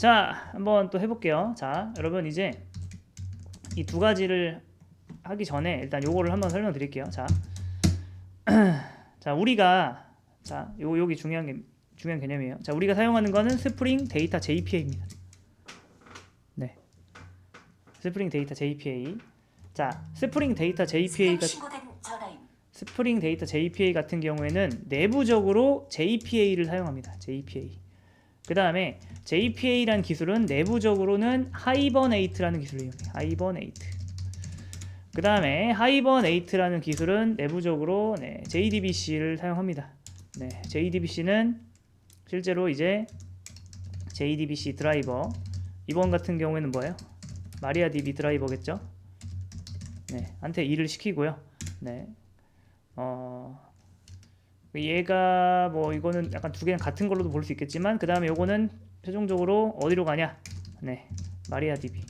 자, 한번 또 해볼게요. 자, 여러분 이제 이 두 가지를 하기 전에 일단 요거를 한번 설명드릴게요. 자, 자 우리가 여기 중요한 개념이에요. 자, 우리가 사용하는 거는 스프링 데이터 JPA입니다. 네, 스프링 데이터 JPA. 자, 스프링 데이터 JPA 같은 경우에는 내부적으로 JPA를 사용합니다. JPA. 그 다음에 JPA라는 기술은 내부적으로는 하이버네이트라는 기술을 이용해요. 하이버네이트. 그 다음에 하이버네이트라는 기술은 내부적으로 JDBC를 사용합니다. 네, JDBC는 실제로 이제 JDBC 드라이버, 이번 같은 경우에는 뭐예요? 마리아DB 드라이버겠죠? 네, 한테 일을 시키고요. 네, 얘가 뭐 이거는 약간 두 개는 같은 걸로도 볼 수 있겠지만 그 다음에 요거는 최종적으로 어디로 가냐? 네, 마리아DB.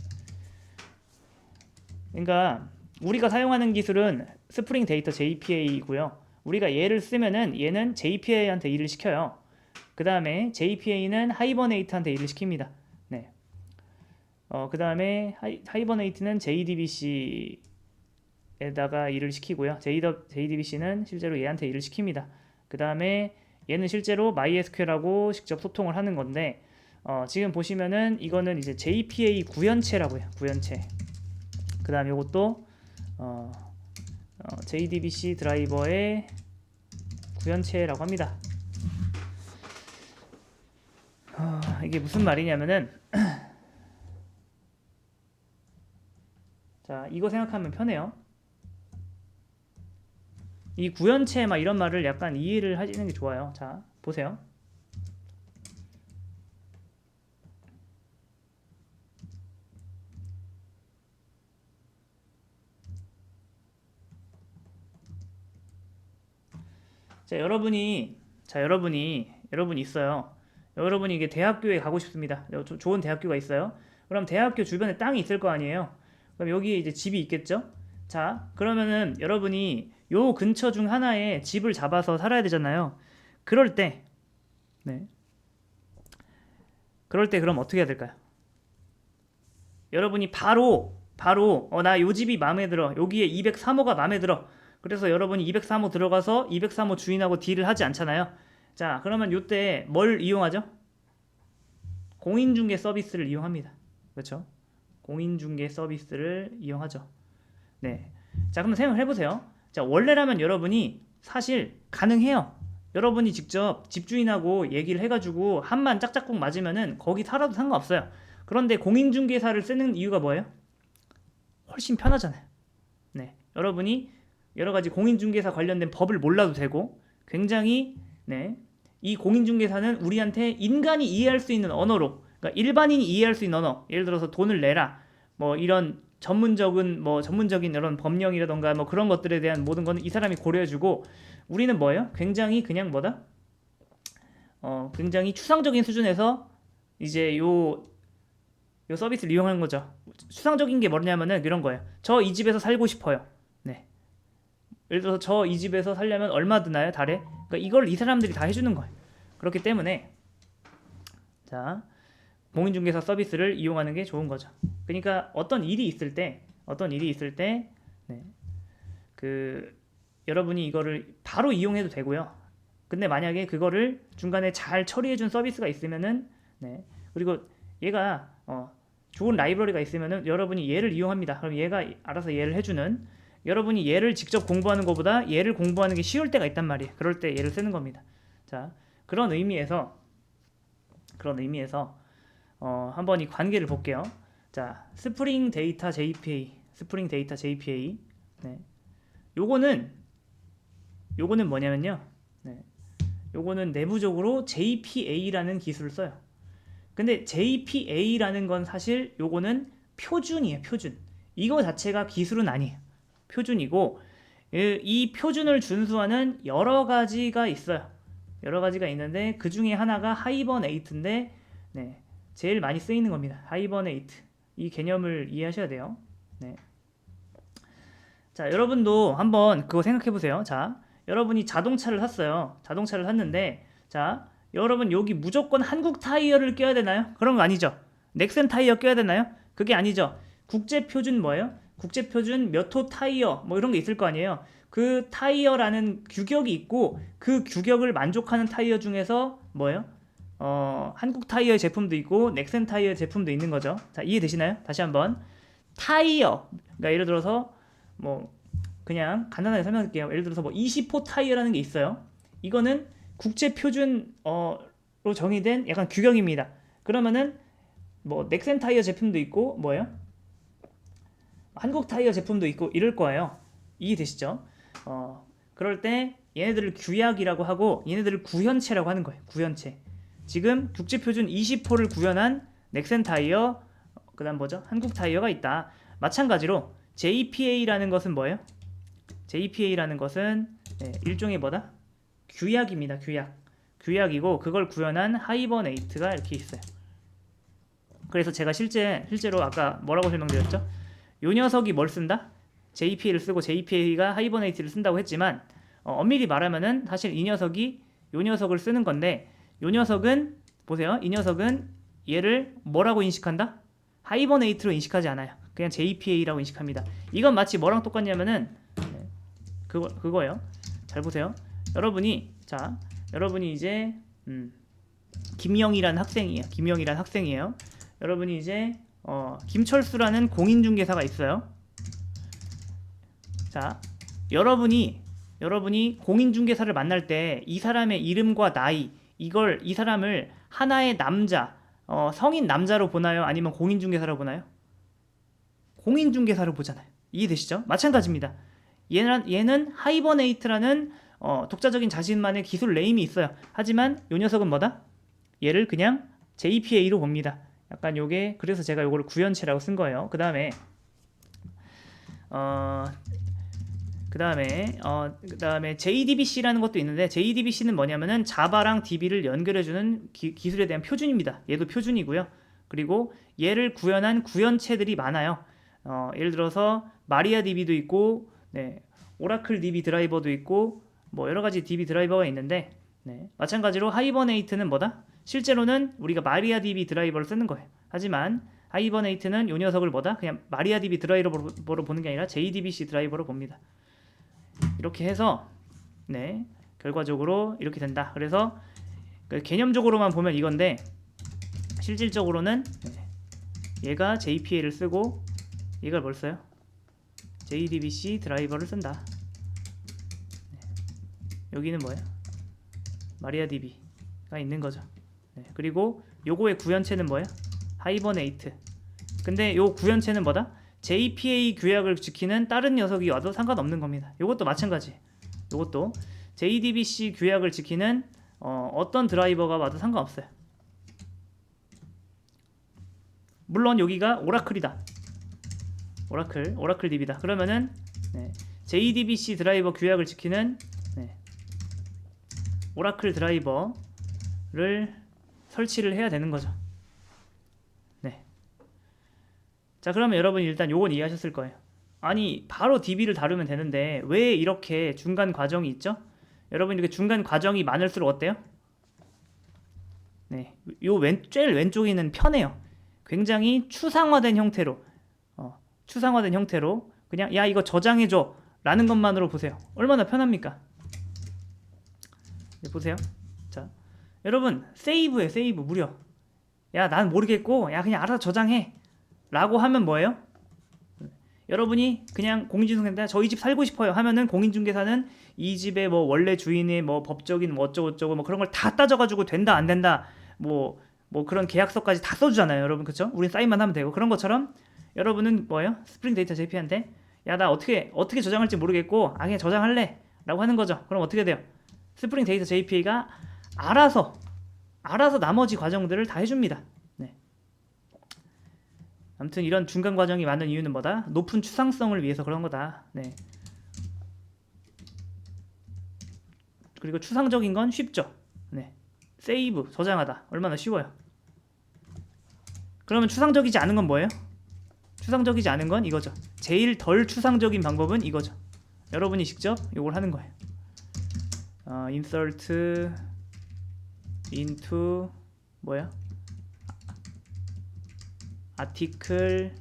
그러니까 우리가 사용하는 기술은 스프링 데이터 JPA이고요. 우리가 얘를 쓰면은 얘는 JPA한테 일을 시켜요. 그 다음에 JPA는 하이버네이트한테 일을 시킵니다. 네. 그 다음에 하이버네이트는 JDBC에다가 일을 시키고요. JDBC는 실제로 얘한테 일을 시킵니다. 그 다음에 얘는 실제로 MySQL하고 직접 소통을 하는 건데 지금 보시면은 이거는 이제 JPA 구현체라고 해요. 구현체. 그 다음에 이것도 JDBC 드라이버의 구현체라고 합니다. 이게 무슨 말이냐면은 자, 이거 생각하면 편해요. 이 구현체 막 이런 말을 약간 이해를 하시는 게 좋아요. 자, 보세요. 여러분이 있어요. 여러분이 이게 대학교에 가고 싶습니다. 좋은 대학교가 있어요. 그럼 대학교 주변에 땅이 있을 거 아니에요. 그럼 여기에 이제 집이 있겠죠? 자, 그러면은 여러분이 요 근처 중 하나에 집을 잡아서 살아야 되잖아요. 그럴 때 그럼 어떻게 해야 될까요? 여러분이 바로 나 요 집이 마음에 들어. 여기에 203호가 마음에 들어. 그래서 여러분이 203호 들어가서 203호 주인하고 딜을 하지 않잖아요. 자, 그러면 요때 뭘 이용하죠? 공인중개 서비스를 이용합니다. 그렇죠? 공인중개 서비스를 이용하죠. 네. 자, 그럼 생각을 해보세요. 자, 원래라면 여러분이 사실 가능해요. 여러분이 직접 집주인하고 얘기를 해가지고 한만 짝짝꿍 맞으면은 거기 살아도 상관없어요. 그런데 공인중개사를 쓰는 이유가 뭐예요? 훨씬 편하잖아요. 네. 여러분이 여러 가지 공인중개사 관련된 법을 몰라도 되고 굉장히 이 공인중개사는 우리한테 인간이 이해할 수 있는 언어로, 그러니까 일반인이 이해할 수 있는 언어, 예를 들어서 돈을 내라, 뭐 이런 전문적인 이런 법령이라던가 뭐 그런 것들에 대한 모든 거는 이 사람이 고려해주고, 우리는 뭐예요? 굉장히 그냥 굉장히 추상적인 수준에서 이제 요 서비스를 이용하는 거죠. 추상적인 게 뭐냐면은 이런 거예요. 저 이 집에서 살고 싶어요. 네. 예를 들어서 저 이 집에서 살려면 얼마 드나요? 달에? 그러니까 이걸 이 사람들이 다 해주는 거예요. 그렇기 때문에 자, 공인중개사 서비스를 이용하는 게 좋은 거죠. 그러니까 어떤 일이 있을 때 여러분이 이거를 바로 이용해도 되고요. 근데 만약에 그거를 중간에 잘 처리해준 서비스가 있으면은 그리고 얘가 좋은 라이브러리가 있으면은 여러분이 얘를 이용합니다. 그럼 얘가 알아서 얘를 해주는, 여러분이 얘를 직접 공부하는 것보다 얘를 공부하는 게 쉬울 때가 있단 말이에요. 그럴 때 얘를 쓰는 겁니다. 자, 그런 의미에서 한번 이 관계를 볼게요. 자, 스프링 데이터 JPA. 요거는 뭐냐면요. 요거는 내부적으로 JPA라는 기술을 써요. 근데 JPA라는 건 사실 요거는 표준이에요. 표준. 이거 자체가 기술은 아니에요. 표준이고, 이 표준을 준수하는 여러 가지가 있어요. 여러 가지가 있는데 그 중에 하나가 하이버네이트인데 제일 많이 쓰이는 겁니다. 하이버네이트. 이 개념을 이해하셔야 돼요. 자, 여러분도 한번 그거 생각해 보세요. 자, 여러분이 자동차를 샀어요. 자동차를 샀는데, 자, 여러분 여기 무조건 한국 타이어를 껴야 되나요? 그런 거 아니죠. 넥센 타이어 껴야 되나요? 그게 아니죠. 국제표준 뭐예요? 국제표준 몇 호 타이어 뭐 이런 게 있을 거 아니에요. 그 타이어라는 규격이 있고 그 규격을 만족하는 타이어 중에서 뭐예요? 한국 타이어의 제품도 있고 넥센 타이어의 제품도 있는 거죠. 자, 이해되시나요? 다시 한번 타이어, 그러니까 예를 들어서 뭐 그냥 간단하게 설명할게요. 예를 들어서 뭐 20호 타이어라는 게 있어요. 이거는 국제 표준로 정의된 약간 규격입니다. 그러면은 뭐 넥센 타이어 제품도 있고 뭐예요? 한국 타이어 제품도 있고 이럴 거예요. 이해되시죠? 그럴 때 얘네들을 규약이라고 하고 얘네들을 구현체라고 하는 거예요. 구현체. 지금 국제 표준 20호를 구현한 넥센 타이어, 그다음 뭐죠? 한국 타이어가 있다. 마찬가지로 JPA라는 것은 뭐예요? JPA라는 것은 일종의 뭐다? 규약입니다. 규약이고 그걸 구현한 하이버네이트가 이렇게 있어요. 그래서 제가 실제로 아까 뭐라고 설명드렸죠? 요 녀석이 뭘 쓴다? JPA를 쓰고 JPA가 하이버네이트를 쓴다고 했지만 엄밀히 말하면은 사실 이 녀석이 요 녀석을 쓰는 건데 요 녀석은 보세요. 이 녀석은 얘를 뭐라고 인식한다? 하이버네이트로 인식하지 않아요. 그냥 JPA라고 인식합니다. 이건 마치 뭐랑 똑같냐면은 그거예요. 잘 보세요. 여러분이 이제 김영이라는 학생이에요. 여러분이 이제 김철수라는 공인중개사가 있어요. 자, 여러분이 공인중개사를 만날 때 이 사람의 이름과 나이 이 사람을 하나의 남자, 성인 남자로 보나요? 아니면 공인중개사로 보나요? 공인중개사로 보잖아요. 이해되시죠? 마찬가지입니다. 얘는 하이버네이트라는 독자적인 자신만의 기술 네임이 있어요. 하지만 요 녀석은 뭐다? 얘를 그냥 JPA로 봅니다. 약간 요게 그래서 제가 요거를 구현체라고 쓴 거예요. 그 다음에 JDBC라는 것도 있는데 JDBC는 뭐냐면은 자바랑 DB를 연결해주는 기술에 대한 표준입니다. 얘도 표준이고요. 그리고 얘를 구현한 구현체들이 많아요. 예를 들어서 마리아DB도 있고, 오라클 DB 드라이버도 있고, 뭐 여러 가지 DB 드라이버가 있는데, 마찬가지로 하이버네이트는 뭐다? 실제로는 우리가 마리아DB 드라이버를 쓰는 거예요. 하지만 하이버네이트는 요 녀석을 뭐다? 그냥 마리아DB 드라이버로 보는 게 아니라 JDBC 드라이버로 봅니다. 이렇게 해서 결과적으로 이렇게 된다. 그래서 개념적으로만 보면 이건데 실질적으로는 얘가 JPA를 쓰고 얘가 뭘 써요? JDBC 드라이버를 쓴다. 여기는 뭐예요? 마리아DB가 있는 거죠. 그리고 요거의 구현체는 뭐예요? 하이버네이트. 근데 요 구현체는 뭐다? JPA 규약을 지키는 다른 녀석이 와도 상관없는 겁니다. 요것도 마찬가지. 요것도 JDBC 규약을 지키는 어떤 드라이버가 와도 상관없어요. 물론 여기가 오라클이다. 오라클 DB다. 그러면은 JDBC 드라이버 규약을 지키는 오라클 드라이버를 설치를 해야 되는 거죠. 자, 그러면 여러분이 일단 요건 이해하셨을 거예요. 아니, 바로 DB를 다루면 되는데 왜 이렇게 중간 과정이 있죠? 여러분 이렇게 중간 과정이 많을수록 어때요? 요 제일 왼쪽에 있는 편해요. 굉장히 추상화된 형태로 그냥 야 이거 저장해줘 라는 것만으로 보세요. 얼마나 편합니까? 보세요. 자, 여러분 세이브 무려. 야, 난 모르겠고 야 그냥 알아서 저장해 라고 하면 뭐예요? 여러분이 그냥 공인중개사 저희 집 살고 싶어요 하면은 공인중개사는 이 집의 뭐 원래 주인의 뭐 법적인 뭐 어쩌고저쩌고 뭐 그런 걸 다 따져가지고 된다 안 된다 뭐 그런 계약서까지 다 써주잖아요. 여러분 그쵸? 우린 사인만 하면 되고 그런 것처럼 여러분은 뭐예요? 스프링 데이터 JP한테 야 나 어떻게 저장할지 모르겠고 그냥 저장할래 라고 하는 거죠. 그럼 어떻게 돼요? 스프링 데이터 JPA가 알아서 나머지 과정들을 다 해줍니다. 아무튼 이런 중간 과정이 많은 이유는 뭐다? 높은 추상성을 위해서 그런 거다. 그리고 추상적인 건 쉽죠. 세이브, 저장하다. 얼마나 쉬워요. 그러면 추상적이지 않은 건 뭐예요? 추상적이지 않은 건 이거죠. 제일 덜 추상적인 방법은 이거죠. 여러분이 직접 이걸 하는 거예요. insert into 뭐야? article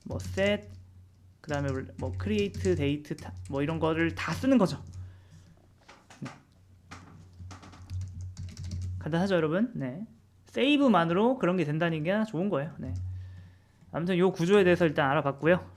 뭐 set 그다음에 뭐 create date 뭐 이런 거를 다 쓰는 거죠. 네. 간단하죠, 여러분? 네. 세이브만으로 그런 게 된다는 게 좋은 거예요. 네. 아무튼 요 구조에 대해서 일단 알아봤고요.